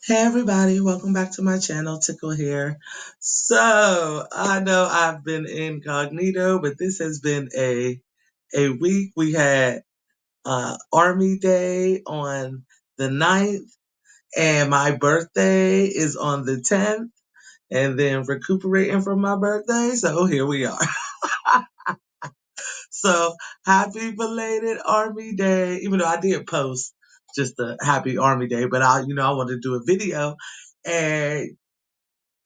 Hey everybody, welcome back to my channel, Tickle here. So, I know I've been incognito, but this has been a week. We had Army Day on the 9th, and my birthday is on the 10th, and then recuperating from my birthday, so here we are. So, happy belated Army Day, even though I did post just a happy Army Day, but I wanted to do a video, and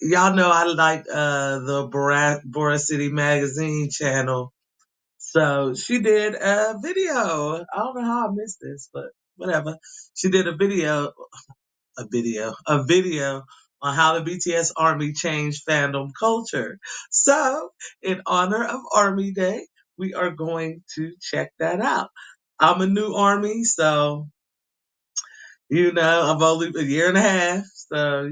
y'all know I like the Bora City Magazine channel. So she did a video. I don't know how I missed this, but whatever. She did a video on how the BTS Army changed fandom culture. So, in honor of Army Day, we are going to check that out. I'm a new Army, so I'm only a year and a half, so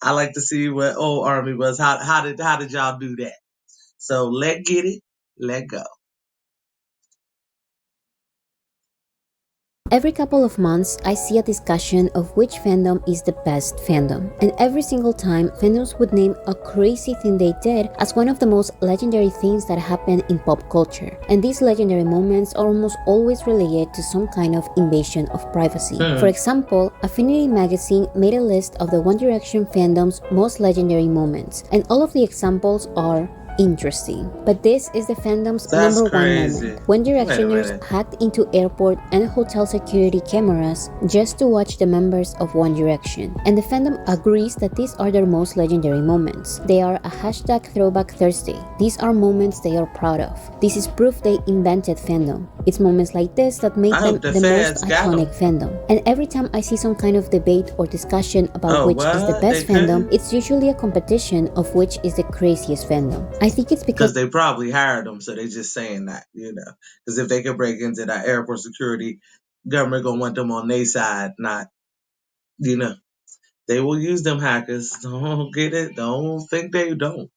I like to see what old Army was. How did y'all do that? So let get it, let go. Every couple of months, I see a discussion of which fandom is the best fandom, and every single time, fandoms would name a crazy thing they did as one of the most legendary things that happened in pop culture. And these legendary moments are almost always related to some kind of invasion of privacy. For example, Affinity magazine made a list of the One Direction fandom's most legendary moments, and all of the examples are interesting. But this is the fandom's That's number one crazy. moment. When Wait a Directioners minute. hacked into airport and hotel security cameras just to watch the members of One Direction. And the fandom agrees that these are their most legendary moments. They are a hashtag throwback Thursday. These are moments they are proud of. This is proof they invented fandom. It's moments like this that make I them hope the the most feds got iconic them. fandom. And every time I see some kind of debate or discussion about Oh, which is the what? They best fandom, couldn't? it's usually a competition of which is the craziest fandom. I think it's because Because they probably hired them, so they just saying that. Because if they could break into that airport security, government gonna want them on their side, not, you know. They will use them hackers. Don't get it. Don't think they don't.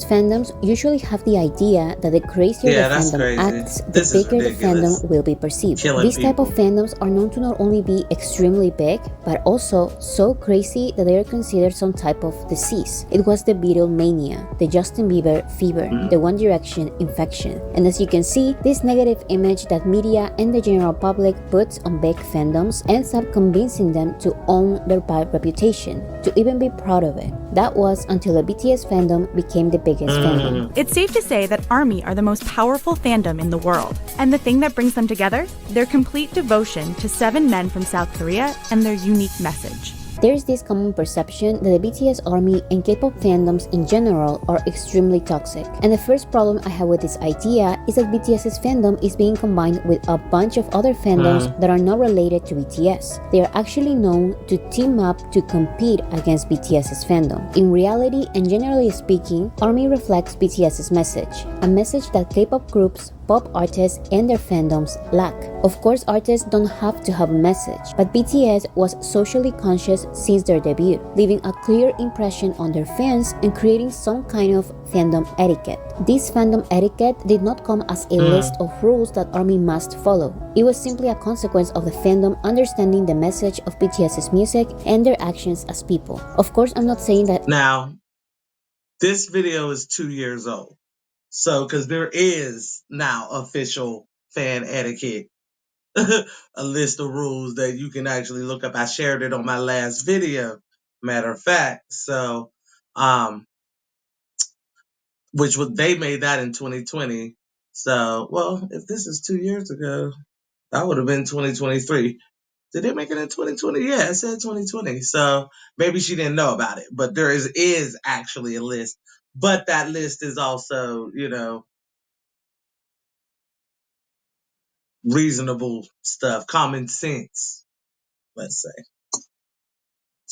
fandoms usually have the idea that the crazier the Yeah, that's fandom crazy. acts, the This is bigger the ridiculous. fandom will be perceived. Killing These type of people. fandoms are known to not only be extremely big, but also so crazy that they are considered some type of disease. It was the Beatlemania, the Justin Bieber fever, the One Direction infection. And as you can see, this negative image that media and the general public puts on big fandoms ends up convincing them to own their bad reputation, to even be proud of it. That was until the BTS fandom became the biggest fandom. It's safe to say that ARMY are the most powerful fandom in the world. And the thing that brings them together? Their complete devotion to 7 men from South Korea and their unique message. There is this common perception that the BTS Army and K-pop fandoms in general are extremely toxic. And the first problem I have with this idea is that BTS's fandom is being combined with a bunch of other fandoms that are not related to BTS. They are actually known to team up to compete against BTS's fandom. In reality, and generally speaking, ARMY reflects BTS's message, a message that K-pop groups, pop artists, and their fandoms lack. Of course, artists don't have to have a message, but BTS was socially conscious since their debut, leaving a clear impression on their fans and creating some kind of fandom etiquette. This fandom etiquette did not come as a list of rules that ARMY must follow. It was simply a consequence of the fandom understanding the message of BTS's music and their actions as people. Of course, I'm not saying that Now, this video is 2 years old. So, because there is now official fan etiquette, a list of rules that you can actually look up. I shared it on my last video, matter of fact. So, which was they made that in 2020. So, well, if this is 2 years ago, that would have been 2023. Did they make it in 2020? Yeah, it said 2020. So maybe she didn't know about it, but there is actually a list. But that list is also, reasonable stuff, common sense, let's say.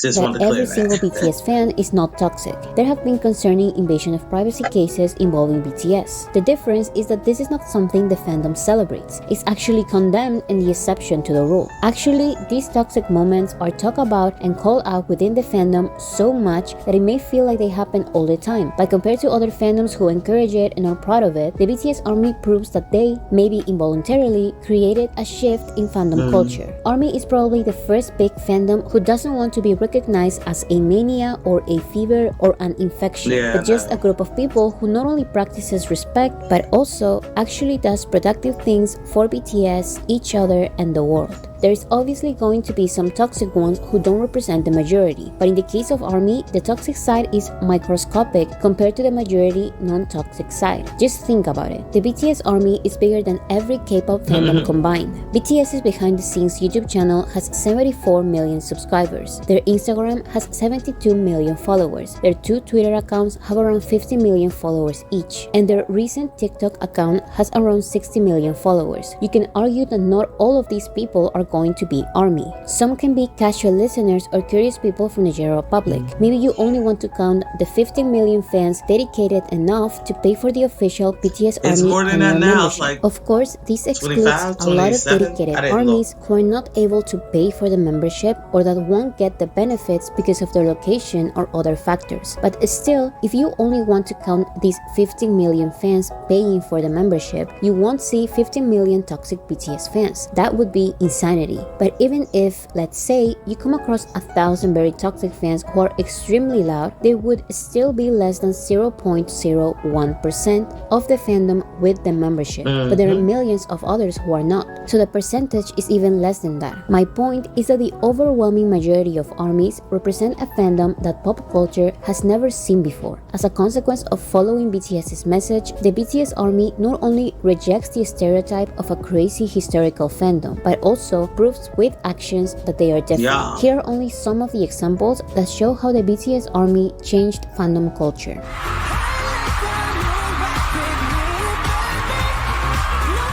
Just that wanted to every clear single that. BTS fan is not toxic. There have been concerning invasion of privacy cases involving BTS. The difference is that this is not something the fandom celebrates. It's actually condemned and the exception to the rule. Actually, these toxic moments are talked about and called out within the fandom so much that it may feel like they happen all the time. But compared to other fandoms who encourage it and are proud of it, the BTS Army proves that they, maybe involuntarily, created a shift in fandom culture. Army is probably the first big fandom who doesn't want to be recognized as a mania or a fever or an infection, Yeah, but just no. a group of people who not only practices respect but also actually does productive things for BTS, each other, and the world. There is obviously going to be some toxic ones who don't represent the majority, but in the case of ARMY, the toxic side is microscopic compared to the majority non-toxic side. Just think about it. The BTS ARMY is bigger than every K-pop fandom combined. BTS's behind the scenes YouTube channel has 74 million subscribers. Their Instagram has 72 million followers. Their two Twitter accounts have around 50 million followers each, and their recent TikTok account has around 60 million followers. You can argue that not all of these people are going to be ARMY. Some can be casual listeners or curious people from the general public. Maybe you only want to count the 15 million fans dedicated enough to pay for the official BTS It's Army more than that annual now. It's membership. like Of course, this excludes 25, a lot of 27. dedicated I didn't look. ARMYs who are not able to pay for the membership or that won't get the benefits because of their location or other factors. But still, if you only want to count these 15 million fans paying for the membership, you won't see 15 million toxic BTS fans. That would be insanity. But even if, let's say, you come across 1,000 very toxic fans who are extremely loud, there would still be less than 0.01% of the fandom with the membership. But there are millions of others who are not. So the percentage is even less than that. My point is that the overwhelming majority of ARMYs represent a fandom that pop culture has never seen before. As a consequence of following BTS's message, the BTS Army not only rejects the stereotype of a crazy historical fandom, but also proves with actions that they are different. Yeah. Here are only some of the examples that show how the BTS Army changed fandom culture.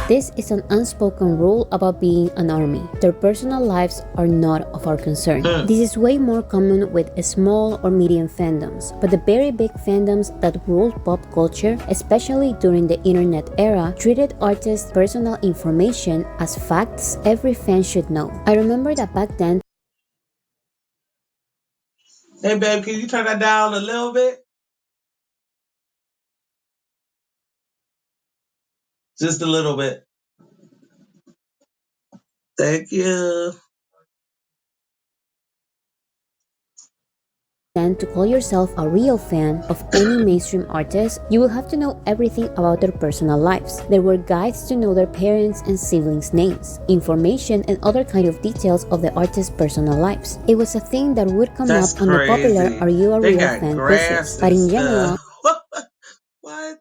This is an unspoken rule about being an ARMY. Their personal lives are not of our concern. This is way more common with small or medium fandoms, but the very big fandoms that ruled pop culture, especially during the internet era, treated artists' personal information as facts every fan should know. I remember that back then, Hey, babe, can you turn that down a little bit? Just a little bit. Thank you. to call yourself a real fan of any mainstream artist, you will have to know everything about their personal lives. There were guides to know their parents' and siblings' names, information, and other kind of details of the artist's personal lives. It was a thing that would come That's up on the popular crazy. "Are You a They Real got Fan?" graphs quizzes. But and in general, stuff. What?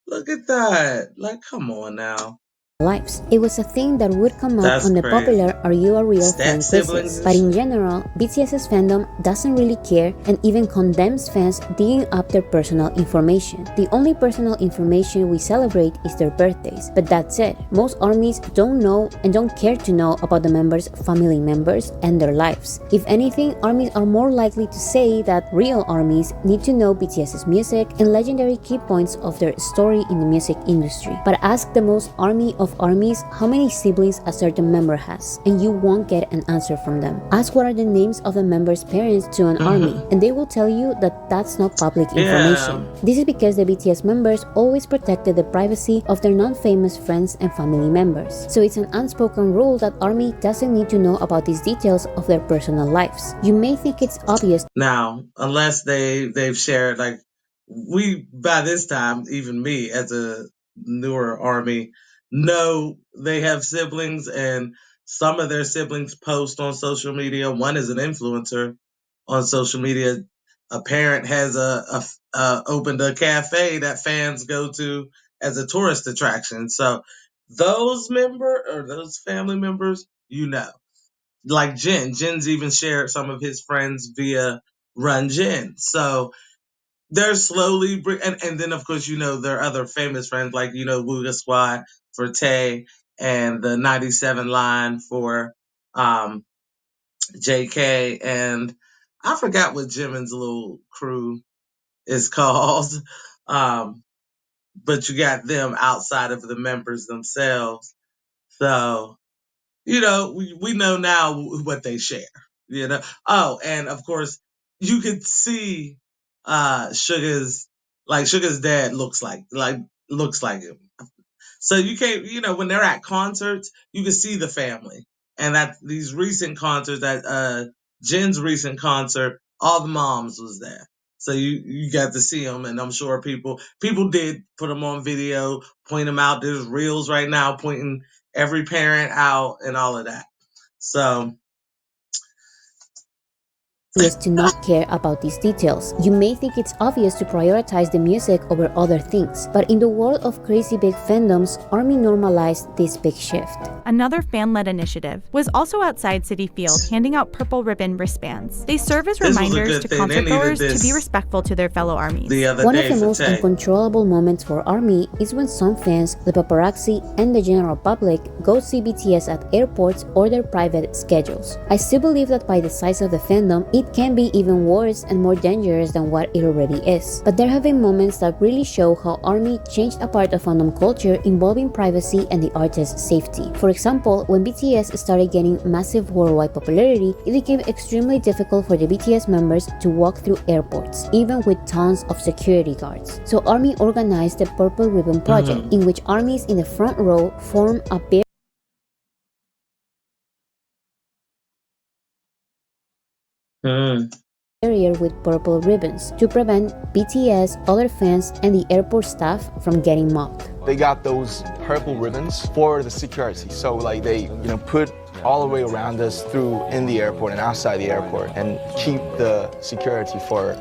Look at that. Like, come on now. lives. It was a thing that would come up That's on the crazy. popular "Are You a Real Step Fan?" siblings quizzes. and But in shit. general, BTS's fandom doesn't really care and even condemns fans digging up their personal information. The only personal information we celebrate is their birthdays, but that's it. Most ARMYs don't know and don't care to know about the members' family members and their lives. If anything, ARMYs are more likely to say that real ARMYs need to know BTS's music and legendary key points of their story in the music industry. But ask the most ARMY of ARMYs how many siblings a certain member has, and you won't get an answer from them. Ask what are the names of the member's parents to an ARMY, and they will tell you that that's not public information. Yeah. This is because the BTS members always protected the privacy of their non-famous friends and family members. So it's an unspoken rule that ARMY doesn't need to know about these details of their personal lives. You may think it's obvious. Now, unless they've shared, like, we by this time, even me as a newer army, know they have siblings, and some of their siblings post on social media. One is an influencer on social media. A parent has opened a cafe that fans go to as a tourist attraction. So those family members, like Jen's even shared some of his friends via Run Jen. So they're slowly and then of course there are other famous friends like Wooga Squad for Tay and the 97 line for um JK, and I forgot what Jimin's little crew is called. Um, but you got them outside of the members themselves. So, we know now what they share. Oh, and of course, you could see Suga's dad looks like him. So you can't, when they're at concerts, you can see the family. And at these recent concerts, at Jen's recent concert, all the moms was there. So you got to see them, and I'm sure people did put them on video, point them out. There's reels right now pointing every parent out and all of that. So Obvious to not care about these details. You may think it's obvious to prioritize the music over other things, but in the world of crazy big fandoms, ARMY normalized this big shift. Another fan-led initiative was also outside Citi Field handing out purple ribbon wristbands. They serve as reminders to concertgoers to be respectful to their fellow ARMYs. One of the most uncontrollable moments for ARMY is when some fans, the paparazzi, and the general public go see BTS at airports or their private schedules. I still believe that by the size of the fandom, it can be even worse and more dangerous than what it already is. But there have been moments that really show how ARMY changed a part of fandom culture involving privacy and the artist's safety. For example, when BTS started gaining massive worldwide popularity, it became extremely difficult for the BTS members to walk through airports, even with tons of security guards. So ARMY organized the Purple Ribbon Project, in which ARMYs in the front row form a barrier with purple ribbons to prevent BTS, other fans, and the airport staff from getting mocked. They got those purple ribbons for the security. So like they, put all the way around us through in the airport and outside the airport and keep the security for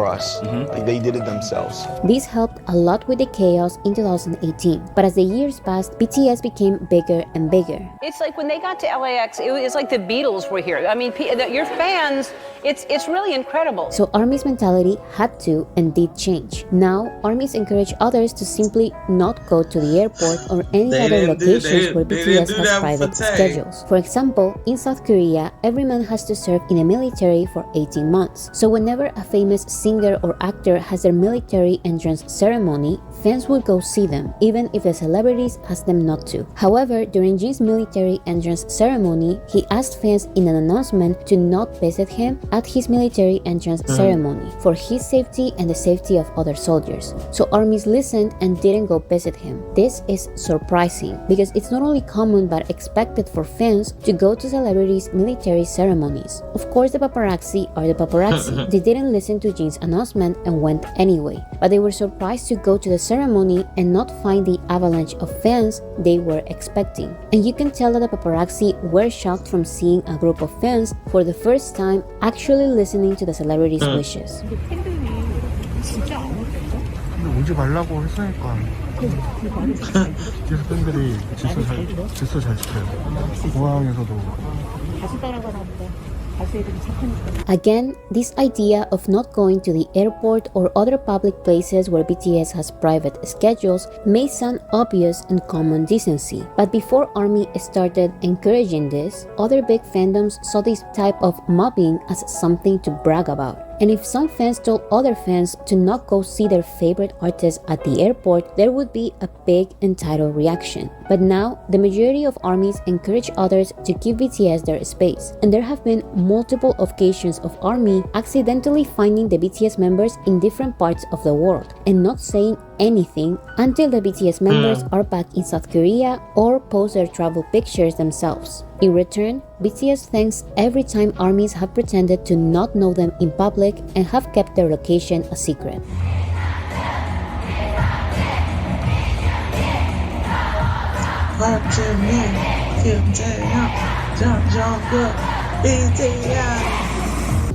us. Like they did it themselves. This helped a lot with the chaos in 2018. But as the years passed, BTS became bigger and bigger. It's like when they got to LAX, it was like the Beatles were here. I mean, your fans, it's really incredible. So ARMY's mentality had to and did change. Now, ARMYs encourage others to simply not go to the airport or any other locations where BTS has private schedules. For example, in South Korea, every man has to serve in the military for 18 months. So whenever a famous singer or actor has their military entrance ceremony, fans will go see them, even if the celebrities ask them not to. However, during Jin's military entrance ceremony, he asked fans in an announcement to not visit him at his military entrance ceremony for his safety and the safety of other soldiers. So ARMYs listened and didn't go visit him. This is surprising because it's not only common but expected for fans to go to celebrities' military ceremonies. Of course, the paparazzi are the paparazzi. They didn't listen to Jin's announcement and went anyway, but they were surprised to go to the ceremony and not find the avalanche of fans they were expecting. And you can tell that the paparazzi were shocked from seeing a group of fans for the first time actually listening to the celebrities' wishes. 오지 말라고 했으니까 그래서 팬들이 질서 잘 지켜요. 공항에서도 Again, this idea of not going to the airport or other public places where BTS has private schedules may sound obvious and common decency, but before ARMY started encouraging this, other big fandoms saw this type of mobbing as something to brag about. And if some fans told other fans to not go see their favorite artists at the airport, there would be a big entitled reaction. But now, the majority of ARMYs encourage others to give BTS their space, and there have been multiple occasions of ARMY accidentally finding the BTS members in different parts of the world and not saying anything until the BTS members are back in South Korea or post their travel pictures themselves. In return, BTS thanks every time ARMYs have pretended to not know them in public and have kept their location a secret.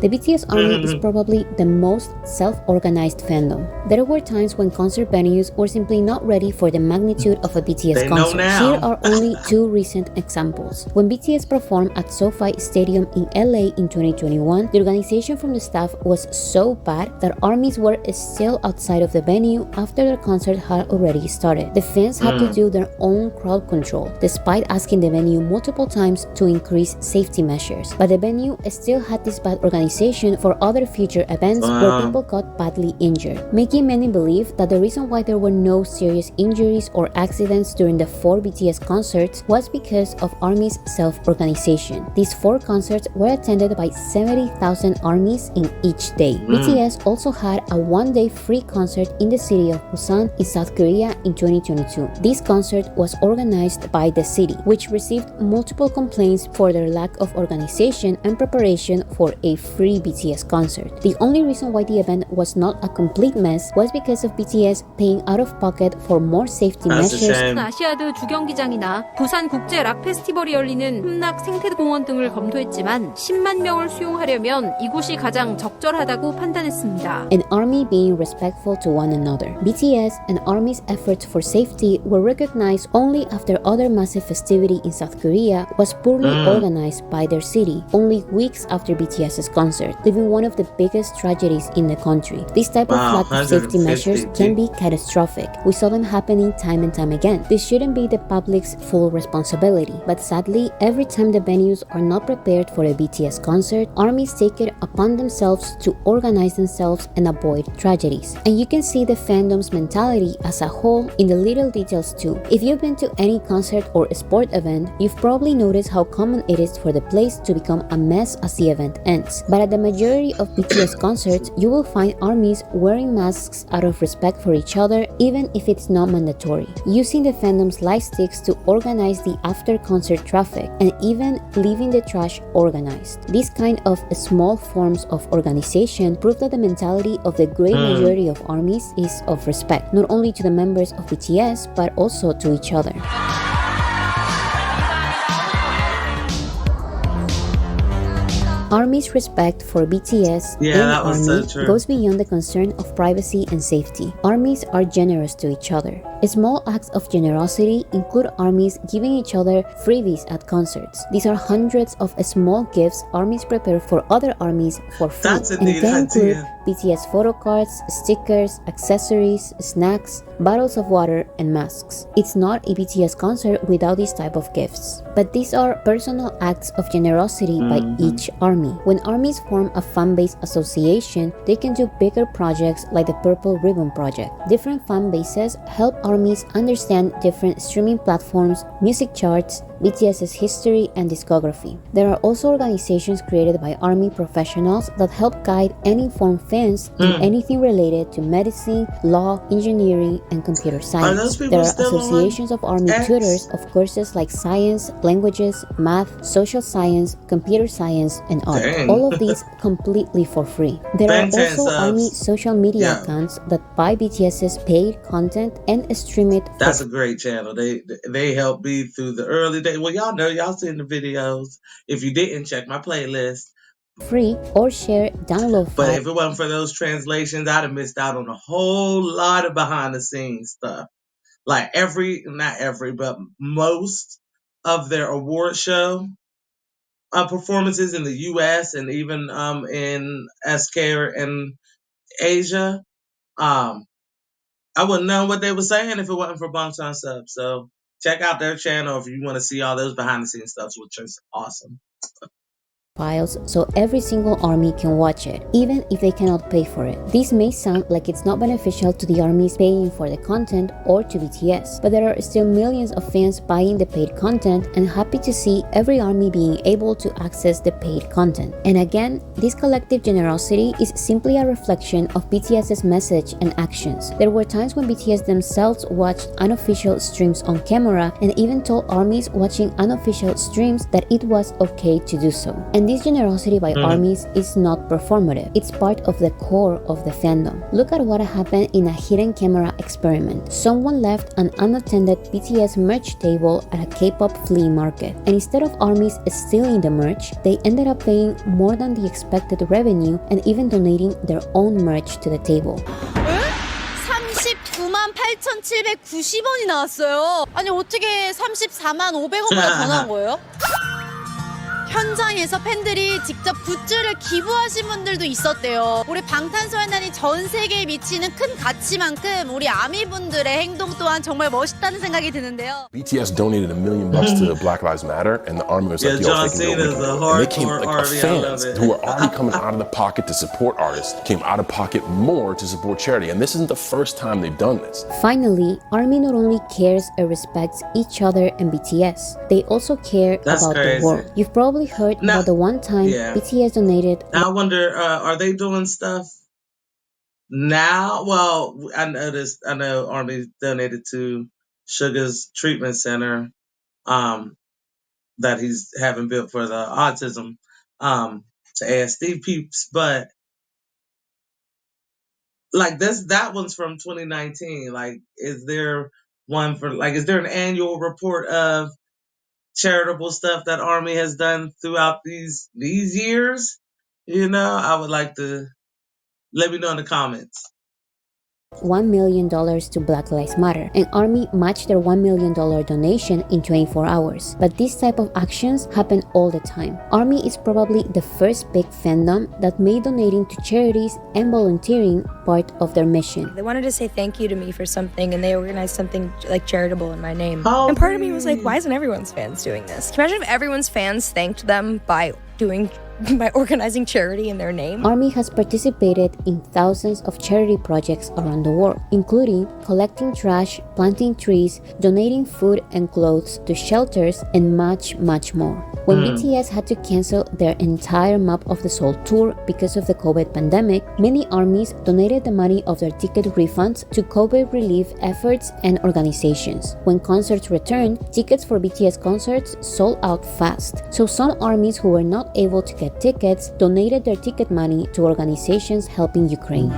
The BTS Army is probably the most self-organized fandom. There were times when concert venues were simply not ready for the magnitude of a BTS They know concert. now. Here are only two recent examples. When BTS performed at SoFi Stadium in LA in 2021, the organization from the staff was so bad that armies were still outside of the venue after the concert had already started. The fans had to do their own crowd control, despite asking the venue multiple times to increase safety measures. But the venue still had this bad organization for other future events where people got badly injured, making many believe that the reason why there were no serious injuries or accidents during the 4 BTS concerts was because of ARMY's self-organization. These 4 concerts were attended by 70,000 ARMYs in each day. BTS also had a one-day free concert in the city of Busan in South Korea in 2022. This concert was organized by the city, which received multiple complaints for their lack of organization and preparation for a free BTS concert. The only reason why the event was not a complete mess was because of BTS paying out of pocket for more safety measures. 아시아드 주경기장이나 부산 국제 락 페스티벌이 열리는 흠락 생태공원 등을 검토했지만 10만 명을 수용하려면 이곳이 가장 적절하다고 판단했습니다. And ARMY being respectful to one another. BTS and ARMY's efforts for safety were recognized only after other massive festivity in South Korea was poorly organized by their city, only weeks after BTS's concert, leaving one of the biggest tragedies in the country. This type of lack of safety measures can be catastrophic. We saw them happening time and time again. This shouldn't be the public's full responsibility, but sadly, every time the venues are not prepared for a BTS concert, armies take it upon themselves to organize themselves and avoid tragedies. And you can see the fandom's mentality as a whole in the little details too. If you've been to any concert or sport event, you've probably noticed how common it is for the place to become a mess as the event ends. But at the majority of BTS concerts, you will find armies wearing masks out of respect for each other, even if it's not mandatory, using the fandom's light sticks to organize the after-concert traffic, and even leaving the trash organized. These kind of small forms of organization prove that the mentality of the great majority of armies is of respect, not only to the members of BTS, but also to each other. ARMY's respect for BTS and ARMY goes beyond the concern of privacy and safety. ARMYs are generous to each other. Small acts of generosity include ARMYs giving each other freebies at concerts. These are hundreds of small gifts ARMYs prepare for other ARMYs for free, and it can include BTS photo cards, stickers, accessories, snacks, bottles of water, and masks. It's not a BTS concert without these type of gifts. But these are personal acts of generosity by each ARMY. When ARMYs form a fan-based association, they can do bigger projects like the Purple Ribbon Project. Different fan bases help ARMYs understand different streaming platforms, music charts, BTS's history and discography. There are also organizations created by ARMY professionals that help guide and inform fans in anything related to medicine, law, engineering, and computer science. There are associations of ARMY tutors of courses like science, languages, math, social science, computer science, and art. All of these completely for free. There are also ARMY social media accounts that buy BTS's paid content and stream it. That's a great channel. They helped me through the early days. Well, y'all know, y'all seen the videos. If you didn't, check my playlist. Free or share download files. But if it wasn't for those translations, I'd have missed out on a whole lot of behind the scenes stuff. Like not every, but most of their award show performances in the US and even in SK and Asia. I wouldn't know what they were saying if it wasn't for Bangtan Sub. So check out their channel if you want to see all those behind the scenes stuff, which is awesome. Files so every single ARMY can watch it, even if they cannot pay for it. This may sound like it's not beneficial to the ARMYs paying for the content or to BTS, but there are still millions of fans buying the paid content and happy to see every ARMY being able to access the paid content. And again, this collective generosity is simply a reflection of BTS's message and actions. There were times when BTS themselves watched unofficial streams on camera and even told ARMYs watching unofficial streams that it was okay to do so. And And this generosity by armies is not performative, it's part of the core of the fandom. Look at what happened in a hidden camera experiment. Someone left an unattended BTS merch table at a K-pop flea market, and instead of armies stealing the merch, they ended up paying more than the expected revenue and even donating their own merch to the table. 39,890원이 나왔어요. 아니 어떻게 345,500원보다 더 나온 거예요? 현장에서 팬들이 직접 굿즈를 기부하신 분들도 있었대요. 우리 방탄소년단이 전 세계에 미치는 큰 가치만큼 우리 아미분들의 행동 또한 정말 멋있다는 생각이 드는데요. BTS donated $1 million to Black Lives Matter, and the Army was like, "Yo, John they can go." Cena's a And they came hardcore like Army. fans I love it. who were already coming out of the pocket to support artists came out of pocket more to support charity, and this isn't the first time they've done this. Finally, ARMY not only cares and respects each other and BTS, they also care That's about crazy. the world. You've probably heard Now- about the one time yeah. BTS donated. Now I wonder, are they doing stuff now? Well, I know Army donated to Suga's treatment center that he's having built for the autism to ASD peeps, but like that one's from 2019. Like, is there one for is there an annual report of charitable stuff that Army has done throughout these years? I would like to let me know in the comments. $1 million to Black Lives Matter, and ARMY matched their $1 million donation in 24 hours. But this type of actions happen all the time. ARMY is probably the first big fandom that made donating to charities and volunteering part of their mission. They wanted to say thank you to me for something, and they organized something like charitable in my name. Oh, and part of me was like, why isn't everyone's fans doing this? Can you imagine if everyone's fans thanked them by organizing charity in their name? ARMY has participated in thousands of charity projects around the world, including collecting trash, planting trees, donating food and clothes to shelters, and much, much more. When BTS had to cancel their entire Map of the Soul tour because of the COVID pandemic, many armies donated the money of their ticket refunds to COVID relief efforts and organizations. When concerts returned, tickets for BTS concerts sold out fast. So some armies who were not able to get tickets donated their ticket money to organizations helping Ukraine.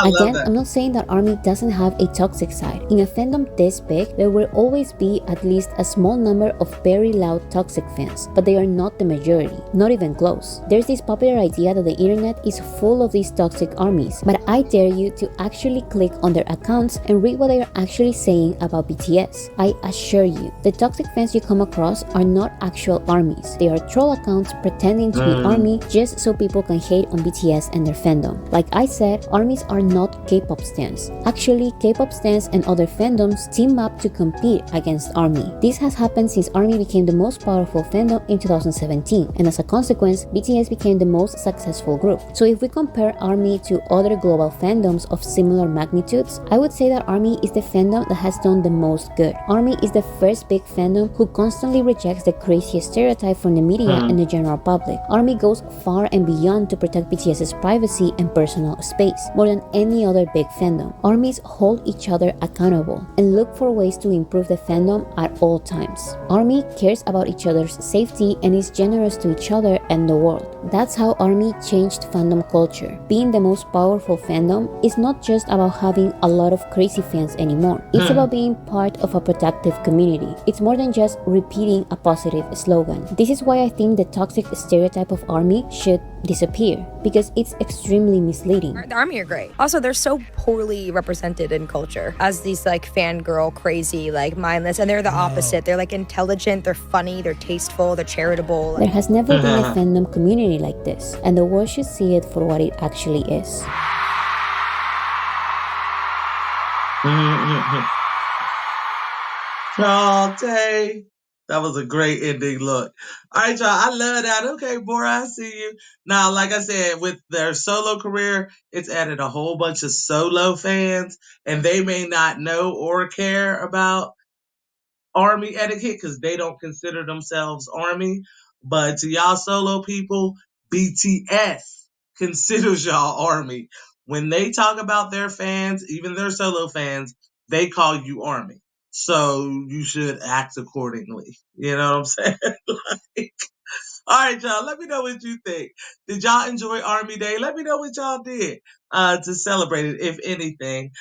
Again, I'm not saying that ARMY doesn't have a toxic side. In a fandom this big, there will always be at least a small number of very loud toxic fans, but they are not the majority, not even close. There's this popular idea that the internet is full of these toxic armies, but I dare you to actually click on their accounts and read what they are actually saying about BTS. I assure you, the toxic fans you come across are not actual armies. They are troll accounts pretending to be ARMY just so people can hate on BTS and their fandom. Like I said, armies are not K-pop stans. Actually, K-pop stans and other fandoms team up to compete against ARMY. This has happened since ARMY became the most powerful fandom in 2017, and as a consequence, BTS became the most successful group. So if we compare ARMY to other global fandoms of similar magnitudes, I would say that ARMY is the fandom that has done the most good. ARMY is the first big fandom who constantly rejects the craziest stereotype from the media and the general public. ARMY goes far and beyond to protect BTS's privacy and personal space, more than any other big fandom. Armies hold each other accountable and look for ways to improve the fandom at all times. ARMY cares about each other's safety and is generous to each other and the world. That's how ARMY changed fandom culture. Being the most powerful fandom is not just about having a lot of crazy fans anymore. It's about being part of a protective community. It's more than just repeating a positive slogan. This is why I think the toxic stereotype of ARMY should disappear, because it's extremely misleading. The ARMY are great. Also, they're so poorly represented in culture as these like fangirl, crazy, like mindless, and they're the opposite. They're like intelligent, they're funny, they're tasteful, they're charitable. There has never been a fandom community like this, and the world should see it for what it actually is. Charlie, that was a great ending. Look, all right, y'all. I love that. Okay, Bora, I see you. Now, like I said, with their solo career, it's added a whole bunch of solo fans, and they may not know or care about ARMY etiquette because they don't consider themselves ARMY. But to y'all solo people, BTS considers y'all ARMY. When they talk about their fans, even their solo fans, they call you ARMY. So you should act accordingly. You know what I'm saying? Like, all right, y'all. Let me know what you think. Did y'all enjoy Army Day? Let me know what y'all did to celebrate it, if anything.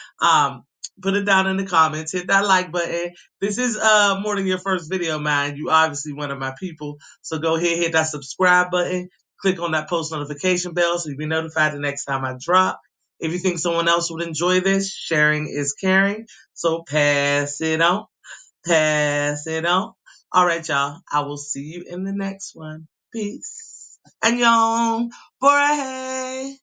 Put it down in the comments. Hit that like button. This is more than your first video, man. You obviously one of my people. So go ahead, hit that subscribe button. Click on that post notification bell so you'll be notified the next time I drop. If you think someone else would enjoy this, sharing is caring. So pass it on. Pass it on. All right, y'all. I will see you in the next one. Peace. Annyeong. Bye.